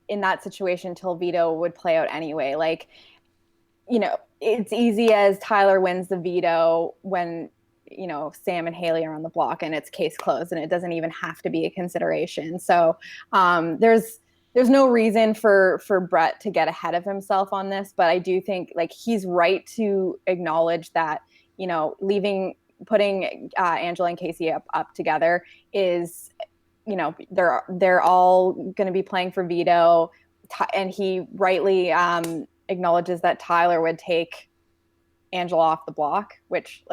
in that situation, till veto would play out anyway. Like, it's easy as Tyler wins the veto when Sam and Haleigh are on the block, and it's case closed, and it doesn't even have to be a consideration. So there's no reason for Brett to get ahead of himself on this, but I do think like he's right to acknowledge that, putting Angela and Kaycee up together is, they're all going to be playing for veto, and he rightly acknowledges that Tyler would take Angela off the block, which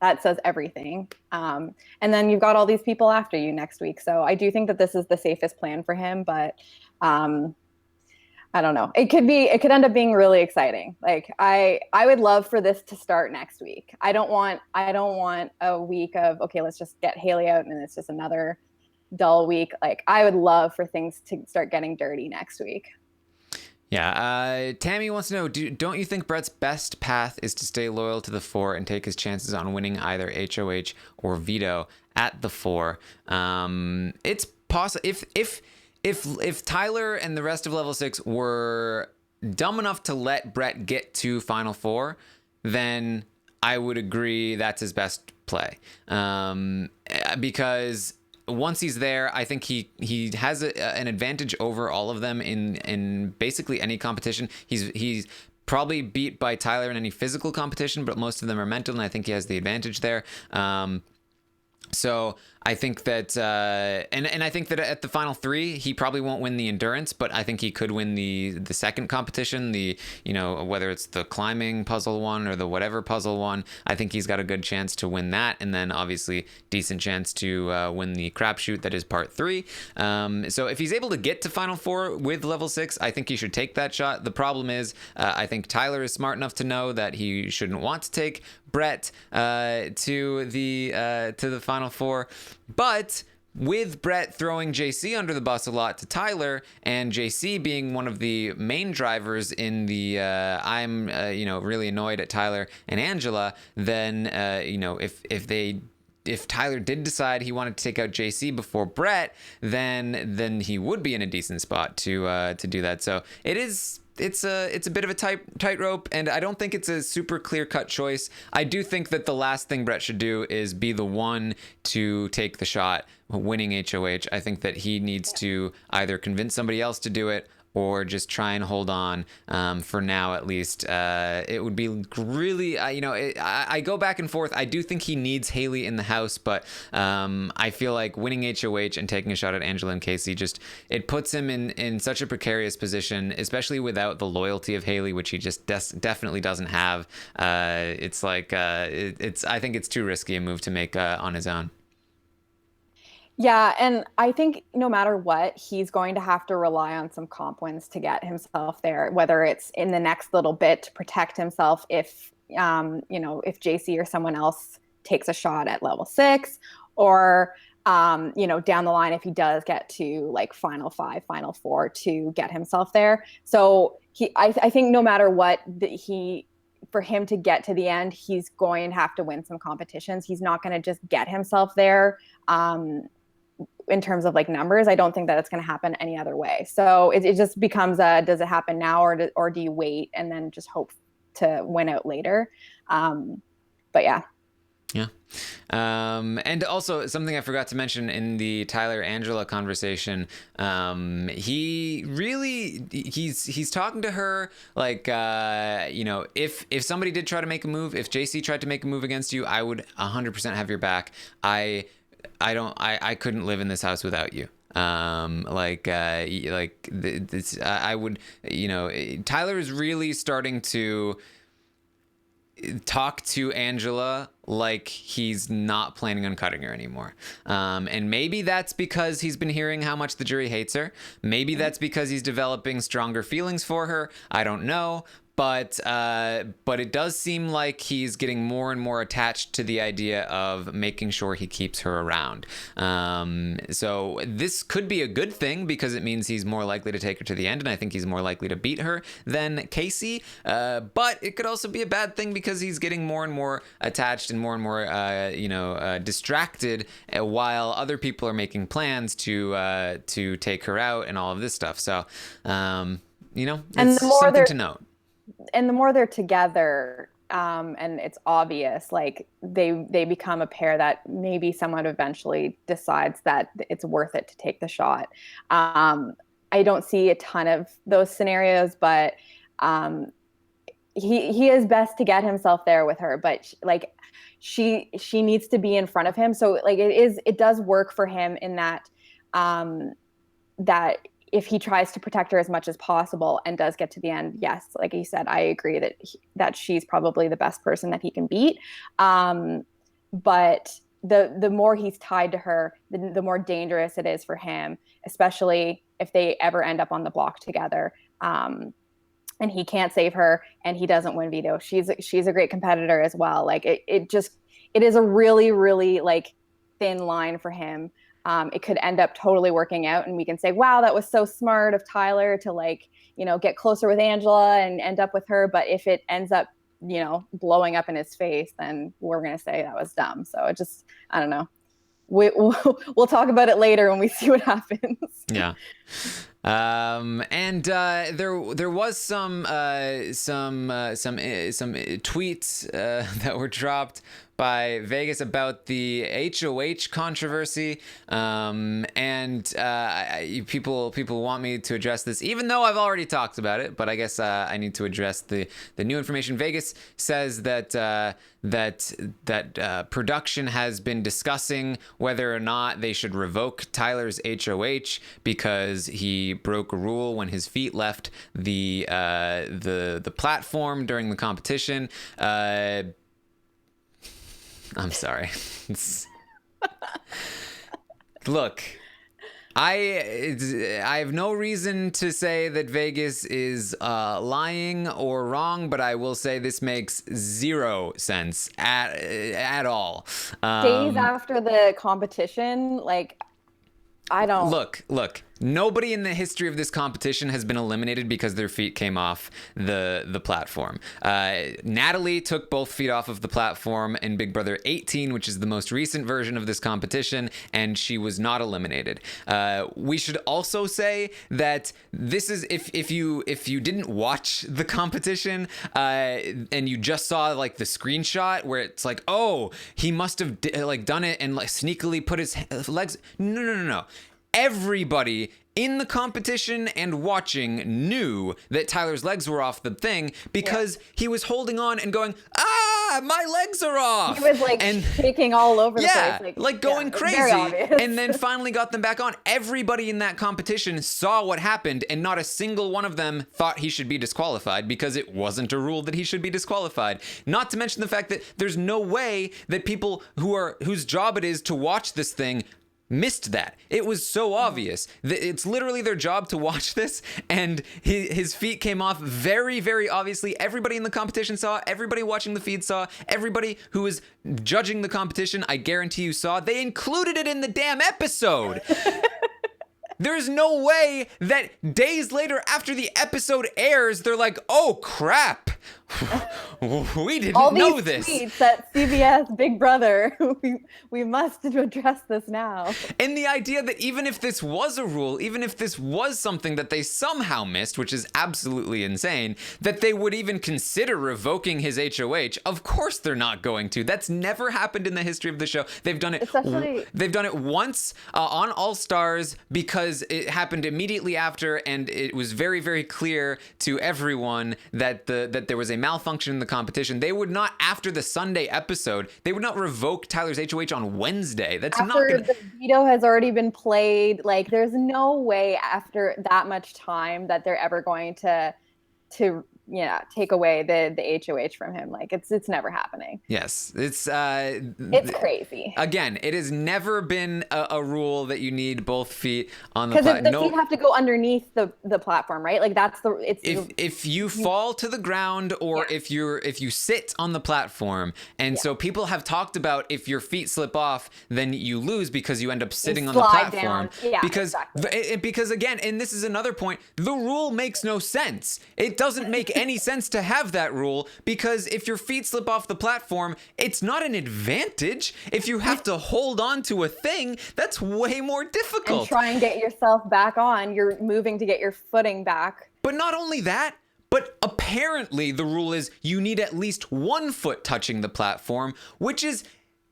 that says everything. And then you've got all these people after you next week. So I do think that this is the safest plan for him, but I don't know. It could end up being really exciting. Like I would love for this to start next week. I don't want a week of, okay, let's just get Haleigh out and it's just another dull week. Like I would love for things to start getting dirty next week. Yeah, Tammy wants to know, don't you think Brett's best path is to stay loyal to the 4 and take his chances on winning either HOH or veto at the 4? It's possible if Tyler and the rest of level 6 were dumb enough to let Brett get to Final 4, then I would agree that's his best play. Because once he's there, I think he has an advantage over all of them in basically any competition. He's probably beat by Tyler in any physical competition, but most of them are mental, and I think he has the advantage there. So I think that, and I think that at the final 3, he probably won't win the endurance, but I think he could win the second competition, whether it's the climbing puzzle one or the whatever puzzle one. I think he's got a good chance to win that, and then obviously decent chance to win the crapshoot that is part 3. So if he's able to get to final 4 with level 6, I think he should take that shot. The problem is, I think Tyler is smart enough to know that he shouldn't want to take Brett to the final 4, but with Brett throwing JC under the bus a lot to Tyler, and JC being one of the main drivers in the I'm really annoyed at Tyler and Angela, then if Tyler did decide he wanted to take out JC before Brett, then he would be in a decent spot to do that. So it is it's a bit of a tightrope, and I don't think it's a super clear-cut choice. I do think that the last thing Brett should do is be the one to take the shot winning HOH. I think that he needs to either convince somebody else to do it or just try and hold on for now, at least. It would be really, I go back and forth. I do think he needs Haleigh in the house, but I feel like winning HOH and taking a shot at Angela and Kaycee, just, it puts him in such a precarious position, especially without the loyalty of Haleigh, which he just definitely doesn't have. It's like, I think it's too risky a move to make on his own. Yeah, and I think no matter what, he's going to have to rely on some comp wins to get himself there, whether it's in the next little bit to protect himself if, if JC or someone else takes a shot at level 6, or, down the line if he does get to like final 5, final 4 to get himself there. So I think no matter what, for him to get to the end, he's going to have to win some competitions. He's not going to just get himself there. In terms of like numbers, I don't think that it's going to happen any other way. So it just becomes does it happen now or do you wait and then just hope to win out later? But yeah. Yeah. And also something I forgot to mention in the Tyler Angela conversation, he's talking to her like, if somebody did try to make a move, if JC tried to make a move against you, I would 100% have your back. I couldn't live in this house without you. I would, Tyler is really starting to talk to Angela like he's not planning on cutting her anymore. And maybe that's because he's been hearing how much the jury hates her. Maybe that's because he's developing stronger feelings for her. I don't know. But it does seem like he's getting more and more attached to the idea of making sure he keeps her around. So this could be a good thing because it means he's more likely to take her to the end, and I think he's more likely to beat her than Kaycee. But it could also be a bad thing because he's getting more and more attached and more distracted while other people are making plans to take her out and all of this stuff. So, it's something to note. And the more they're together, and it's obvious, like they become a pair that maybe someone eventually decides that it's worth it to take the shot. I don't see a ton of those scenarios, but he is best to get himself there with her. But like she needs to be in front of him. So like it does work for him in that that if he tries to protect her as much as possible and does get to the end, yes, like you said, I agree that she's probably the best person that he can beat. But the more he's tied to her, the more dangerous it is for him, especially if they ever end up on the block together. And he can't save her and he doesn't win veto. She's a great competitor as well. Like it is a really, really like thin line for him. It could end up totally working out and we can say, wow, that was so smart of Tyler to like, get closer with Angela and end up with her. But if it ends up, blowing up in his face, then we're going to say that was dumb. So it just, I don't know. We'll talk about it later when we see what happens. Yeah. And there was some tweets that were dropped by Vegas about the HOH controversy, and people want me to address this, even though I've already talked about it. But I guess I need to address the new information. Vegas says that production has been discussing whether or not they should revoke Tyler's HOH because he broke a rule when his feet left the platform during the competition. I'm sorry. Look, I have no reason to say that Vegas is lying or wrong, but I will say this makes zero sense at all. Days after the competition, like, I don't... Look. Nobody in the history of this competition has been eliminated because their feet came off the platform. Natalie took both feet off of the platform in Big Brother 18, which is the most recent version of this competition, and she was not eliminated. We should also say that this is if you didn't watch the competition and you just saw like the screenshot where it's like, oh, he must have done it and like sneakily put his legs. No. Everybody in the competition and watching knew that Tyler's legs were off the thing because he was holding on and going, my legs are off. He was like shaking all over the place. Like going crazy. And then finally got them back on. Everybody in that competition saw what happened, and not a single one of them thought he should be disqualified because it wasn't a rule that he should be disqualified. Not to mention the fact that there's no way that people whose job it is to watch this thing missed that. It was so obvious. It's literally their job to watch this, and his feet came off very, very obviously. Everybody in the competition saw, everybody watching the feed saw, everybody who was judging the competition, I guarantee you saw. They included it in the damn episode. There's no way that days later after the episode airs, they're like, oh crap, we didn't know this. All these tweets at CBS Big Brother, we must address this now. And the idea that even if this was a rule, even if this was something that they somehow missed, which is absolutely insane, that they would even consider revoking his HOH. Of course they're not going to. That's never happened in the history of the show. They've done it. They've done it once on All Stars because it happened immediately after, and it was very, very clear to everyone that there was a malfunction in the competition. They would not, after the Sunday episode, they would not revoke Tyler's HOH on Wednesday. That's not gonna... the veto has already been played. Like, there's no way after that much time that they're ever going to take away the HOH from him. Like, it's never happening. Yes, it's crazy. Again, it has never been a rule that you need both feet on the platform. Because the feet have to go underneath the platform, right? Like, that's if you fall to the ground, or if you sit on the platform, and so people have talked about, if your feet slip off, then you lose because you end up sitting on the platform. Down. Yeah, because exactly. Because again, and this is another point, the rule makes no sense. It doesn't make any sense to have that rule, because if your feet slip off the platform, it's not an advantage. If you have to hold on to a thing, that's way more difficult. And try and get yourself back on. You're moving to get your footing back. But not only that, but apparently the rule is you need at least 1 foot touching the platform, which is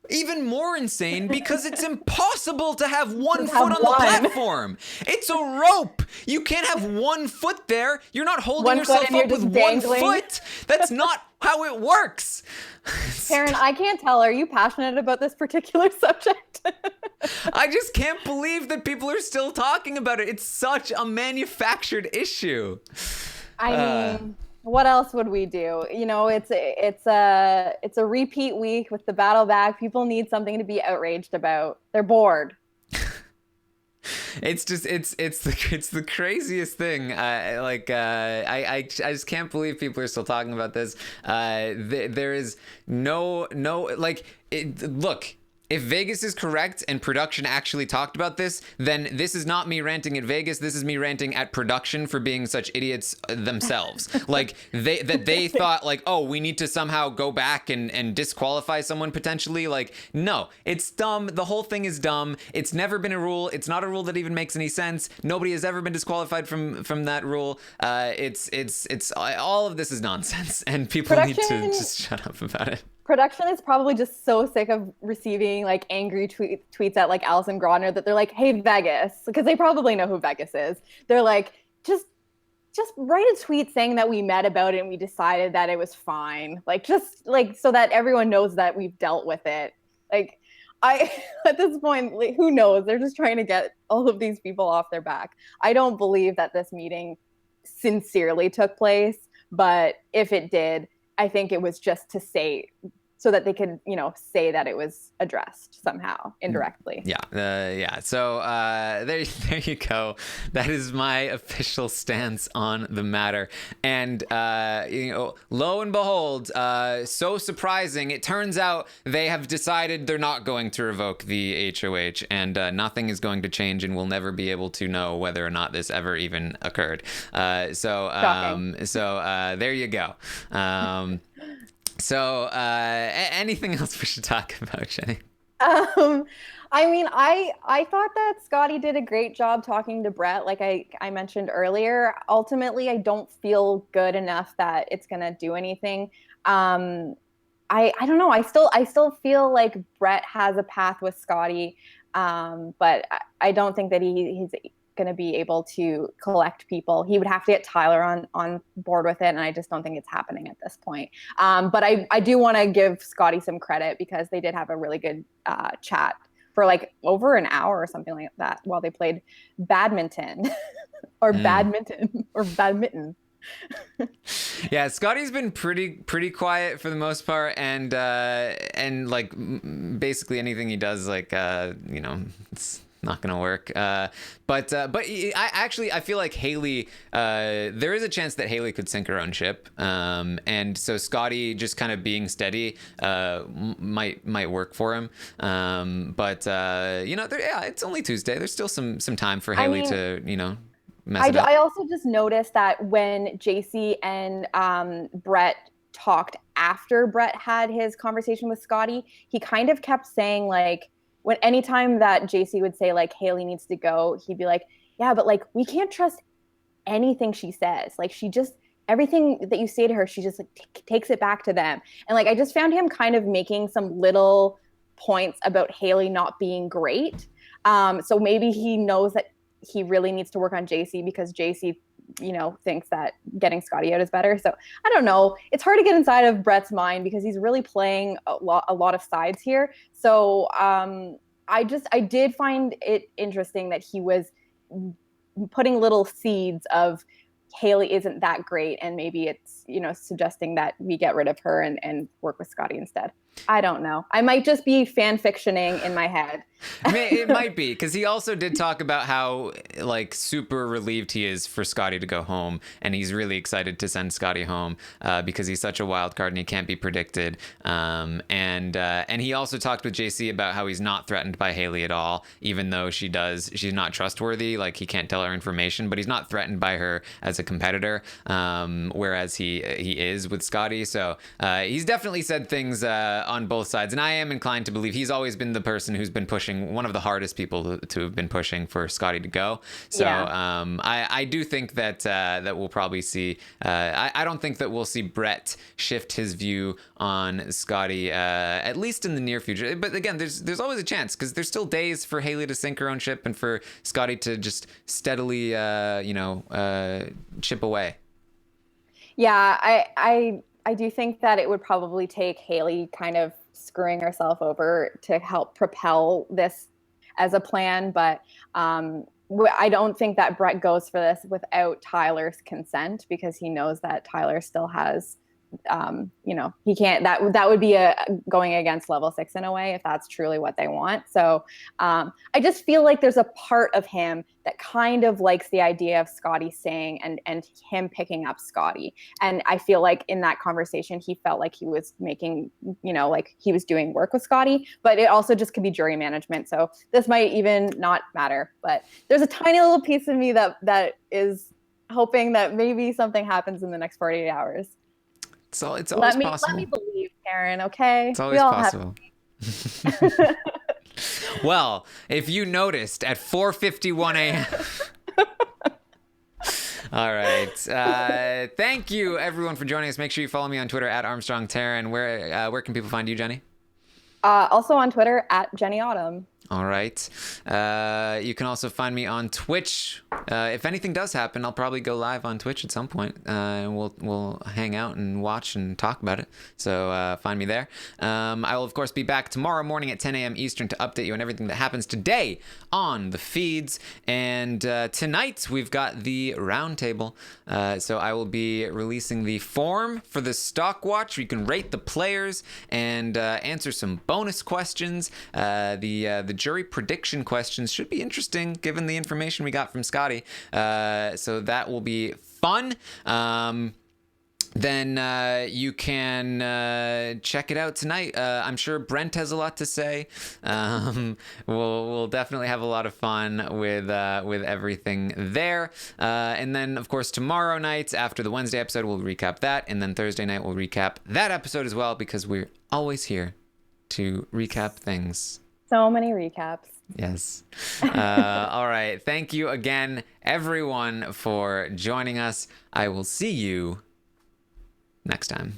even more insane because it's impossible to have 1 foot on the platform. It's a rope. You can't have 1 foot there. You're not holding yourself up with dangling. 1 foot. That's not how it works. Taran, I can't tell. Are you passionate about this particular subject? I just can't believe that people are still talking about it. It's such a manufactured issue. I mean, what else would we do? You know, it's a repeat week with the battle back. People need something to be outraged about. They're bored. It's just it's the craziest thing. I just can't believe people are still talking about this. There is no like look. If Vegas is correct and production actually talked about this, then this is not me ranting at Vegas. This is me ranting at production for being such idiots themselves. Like they thought like, oh, we need to somehow go back and disqualify someone potentially. Like, no, it's dumb. The whole thing is dumb. It's never been a rule. It's not a rule that even makes any sense. Nobody has ever been disqualified from that rule. It's all of this is nonsense, and people need to just shut up about it. Production is probably just so sick of receiving like angry tweets at like Allison Grodner that they're like, hey, Vegas, because they probably know who Vegas is. They're like, just write a tweet saying that we met about it and we decided that it was fine. Like, just like, so that everyone knows that we've dealt with it. Like, at this point, like, who knows? They're just trying to get all of these people off their back. I don't believe that this meeting sincerely took place, but if it did, I think it was just to say so that they could, say that it was addressed somehow indirectly. Yeah. So there you go. That is my official stance on the matter. And lo and behold, so surprising, it turns out they have decided they're not going to revoke the HOH, and nothing is going to change, and we'll never be able to know whether or not this ever even occurred. So there you go. So, anything else we should talk about, Jenny? I thought that Scottie did a great job talking to Brett, like I mentioned earlier. Ultimately, I don't feel good enough that it's gonna do anything. I don't know. I still feel like Brett has a path with Scottie, but I don't think that he's going to be able to collect people. He would have to get Tyler on board with it, and I just don't think it's happening at this point. But I do want to give Scottie some credit, because they did have a really good chat for like over an hour or something like that while they played badminton or badminton. Yeah, Scottie's been pretty quiet for the most part, and like basically anything he does, like it's not gonna work. But I feel like Haleigh, there is a chance that Haleigh could sink her own ship, and so Scottie just kind of being steady might work for him. It's only Tuesday. There's still some time for Haleigh to mess it up. I also just noticed that when JC and Brett talked after Brett had his conversation with Scottie, he kind of kept saying, like, anytime that JC would say, like, Haleigh needs to go, he'd be like, yeah, but like, we can't trust anything she says. Like, everything that you say to her, she just like takes it back to them. And like, I just found him kind of making some little points about Haleigh not being great. So maybe he knows that he really needs to work on JC, because JC, thinks that getting Scottie out is better. So I don't know. It's hard to get inside of Brett's mind, because he's really playing a lot of sides here. So I did find it interesting that he was putting little seeds of Haleigh isn't that great, and maybe it's, suggesting that we get rid of her and work with Scottie instead. I don't know. I might just be fan fictioning in my head. It might be, because he also did talk about how like super relieved he is for Scottie to go home, and he's really excited to send Scottie home because he's such a wild card and he can't be predicted. And he also talked with JC about how he's not threatened by Haleigh at all, even though she's not trustworthy. Like, he can't tell her information, but he's not threatened by her as a competitor, whereas he is with Scottie. So he's definitely said things on both sides, and I am inclined to believe he's always been the person who's been pushing, one of the hardest people to have been pushing for Scottie to go. So yeah. I do think that we'll probably see. I don't think that we'll see Brett shift his view on Scottie, at least in the near future. But again, there's always a chance, because there's still days for Haleigh to sink her own ship and for Scottie to just steadily, chip away. Yeah, I do think that it would probably take Haleigh kind of screwing herself over to help propel this as a plan. But I don't think that Brett goes for this without Tyler's consent, because he knows that Tyler still has, he can't, that would be going against level 6 in a way, if that's truly what they want. So I just feel like there's a part of him that kind of likes the idea of Scottie staying and him picking up Scottie. And I feel like in that conversation, he felt like he was making, like he was doing work with Scottie, but it also just could be jury management. So this might even not matter, but there's a tiny little piece of me that is hoping that maybe something happens in the next 48 hours. It's always possible. Let me believe, Karen, okay? It's always possible. Well, if you noticed at 4:51 a.m. All right. Thank you, everyone, for joining us. Make sure you follow me on Twitter at Armstrong Taran. Where can people find you, Jenny? Also on Twitter at Jenny Autumn. All right. You can also find me on Twitch. If anything does happen, I'll probably go live on Twitch at some point, and we'll hang out and watch and talk about it. So find me there. I will of course be back tomorrow morning at 10 a.m. Eastern to update you on everything that happens today on the feeds. And tonight we've got the roundtable. So I will be releasing the form for the stock watch where you can rate the players and answer some bonus questions. The jury prediction questions should be interesting given the information we got from Scottie. So that will be fun. Then you can check it out tonight. I'm sure Brent has a lot to say. We'll definitely have a lot of fun with everything there. And then, of course, tomorrow night after the Wednesday episode, we'll recap that. And then Thursday night, we'll recap that episode as well because we're always here to recap things. So many recaps. Yes. All right. Thank you again, everyone, for joining us. I will see you next time.